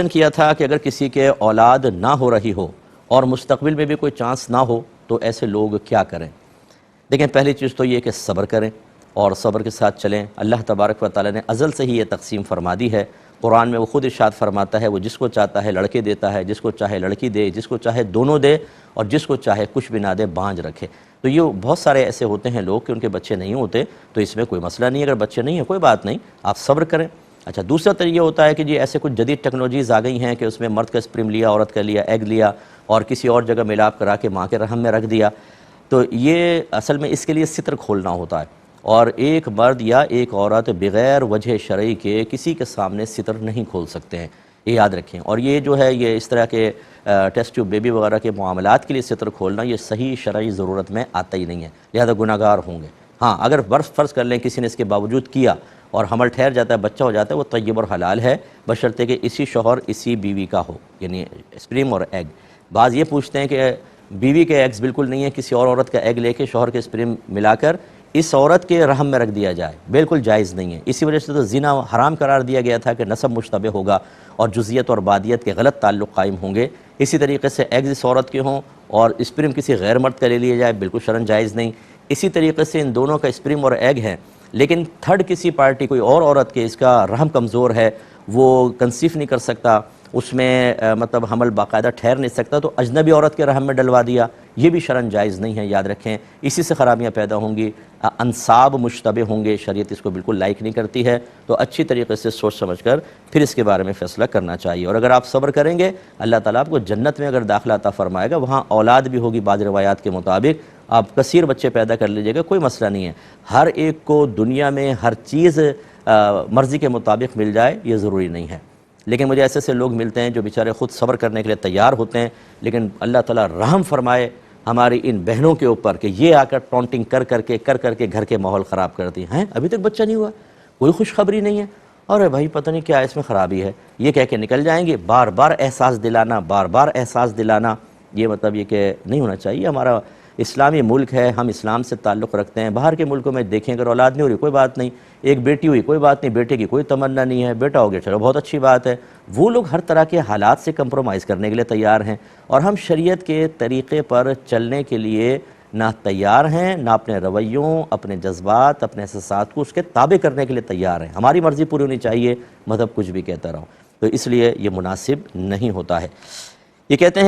کیا تھا کہ اگر کسی کے اولاد نہ ہو رہی ہو اور مستقبل میں بھی کوئی چانس نہ ہو تو ایسے لوگ کیا کریں۔ دیکھیں، پہلی چیز تو یہ کہ صبر کریں اور صبر کے ساتھ چلیں۔ اللہ تبارک و تعالی نے ازل سے ہی یہ تقسیم فرما دی ہے۔ قرآن میں وہ خود ارشاد فرماتا ہے، وہ جس کو چاہتا ہے لڑکے دیتا ہے، جس کو چاہے لڑکی دے، جس کو چاہے دونوں دے، اور جس کو چاہے کچھ بھی نہ دے، بانجھ رکھے۔ تو یہ بہت سارے ایسے ہوتے ہیں لوگ کہ ان کے بچے نہیں ہوتے، تو اس میں کوئی مسئلہ نہیں ہے۔ اگر بچے نہیں ہیں کوئی بات نہیں، آپ صبر کریں۔ اچھا، دوسرا طریقہ ہوتا ہے کہ جی ایسے کچھ جدید ٹیکنالوجیز آ گئی ہیں کہ اس میں مرد کا اسپرم لیا، عورت کا لیا، ایگ لیا اور کسی اور جگہ ملاپ کرا کے ماں کے رحم میں رکھ دیا۔ تو یہ اصل میں اس کے لیے ستر کھولنا ہوتا ہے، اور ایک مرد یا ایک عورت بغیر وجہ شرعی کے کسی کے سامنے ستر نہیں کھول سکتے ہیں، یہ یاد رکھیں۔ اور یہ جو ہے یہ اس طرح کے ٹیسٹ ٹیوب بیبی وغیرہ کے معاملات کے لیے ستر کھولنا یہ صحیح شرعی ضرورت میں آتا ہی نہیں ہے، لہذا گناہ گار ہوں گے۔ ہاں، اگر فرض کر لیں کسی نے اس کے باوجود کیا اور حمل ٹھہر جاتا ہے، بچہ ہو جاتا ہے، وہ طیب اور حلال ہے، بشرطے کہ اسی شوہر اسی بیوی کا ہو، یعنی اسپرم اور ایگ۔ بعض یہ پوچھتے ہیں کہ بیوی کے ایگز بالکل نہیں ہے، کسی اور عورت کا ایگ لے کے شوہر کے اسپرم ملا کر اس عورت کے رحم میں رکھ دیا جائے، بالکل جائز نہیں ہے۔ اسی وجہ سے تو زنا حرام قرار دیا گیا تھا کہ نسب مشتبہ ہوگا اور جزیت اور بادیت کے غلط تعلق قائم ہوں گے۔ اسی طریقے سے ایگز اس عورت کے ہوں اور اسپرم کسی غیر مرد کا لے لیا جائے، بالکل شرعاً جائز نہیں۔ اسی طریقے سے ان دونوں کا اسپرم اور ایگ ہے، لیکن تھرڈ کسی پارٹی کوئی اور عورت کے اس کا رحم کمزور ہے، وہ کنسیف نہیں کر سکتا، اس میں مطلب حمل باقاعدہ ٹھہر نہیں سکتا، تو اجنبی عورت کے رحم میں ڈلوا دیا، یہ بھی شرعاً جائز نہیں ہے، یاد رکھیں۔ اسی سے خرابیاں پیدا ہوں گی، انصاب مشتبہ ہوں گے، شریعت اس کو بالکل لائک نہیں کرتی ہے۔ تو اچھی طریقے سے سوچ سمجھ کر پھر اس کے بارے میں فیصلہ کرنا چاہیے، اور اگر آپ صبر کریں گے اللہ تعالیٰ آپ کو جنت میں اگر داخلہ عطا فرمائے گا، وہاں اولاد بھی ہوگی بعض روایات کے مطابق، آپ کثیر بچے پیدا کر لیجئے گا، کوئی مسئلہ نہیں ہے۔ ہر ایک کو دنیا میں ہر چیز مرضی کے مطابق مل جائے یہ ضروری نہیں ہے، لیکن مجھے ایسے سے لوگ ملتے ہیں جو بیچارے خود صبر کرنے کے لیے تیار ہوتے ہیں، لیکن اللہ تعالیٰ رحم فرمائے ہماری ان بہنوں کے اوپر کہ یہ آ کر ٹونٹنگ کر کر کے گھر کے ماحول خراب کرتی ہیں۔ ابھی تک بچہ نہیں ہوا، کوئی خوشخبری نہیں ہے، اور بھائی پتہ نہیں کیا اس میں خرابی ہے، یہ کہہ کے نکل جائیں گے۔ بار بار احساس دلانا، یہ مطلب یہ کہ نہیں ہونا چاہیے۔ ہمارا اسلامی ملک ہے، ہم اسلام سے تعلق رکھتے ہیں۔ باہر کے ملکوں میں دیکھیں، اگر اولاد نہیں ہو رہی کوئی بات نہیں، ایک بیٹی ہوئی کوئی بات نہیں، بیٹے کی کوئی تمنا نہیں ہے، بیٹا ہو گیا چلو بہت اچھی بات ہے۔ وہ لوگ ہر طرح کے حالات سے کمپرومائز کرنے کے لیے تیار ہیں، اور ہم شریعت کے طریقے پر چلنے کے لیے نہ تیار ہیں، نہ اپنے رویوں، اپنے جذبات، اپنے احساسات کو اس کے تابع کرنے کے لیے تیار ہیں۔ ہماری مرضی پوری ہونی چاہیے، مذہب کچھ بھی کہتا رہو، تو اس لیے یہ مناسب نہیں ہوتا ہے۔ یہ کہتے ہیں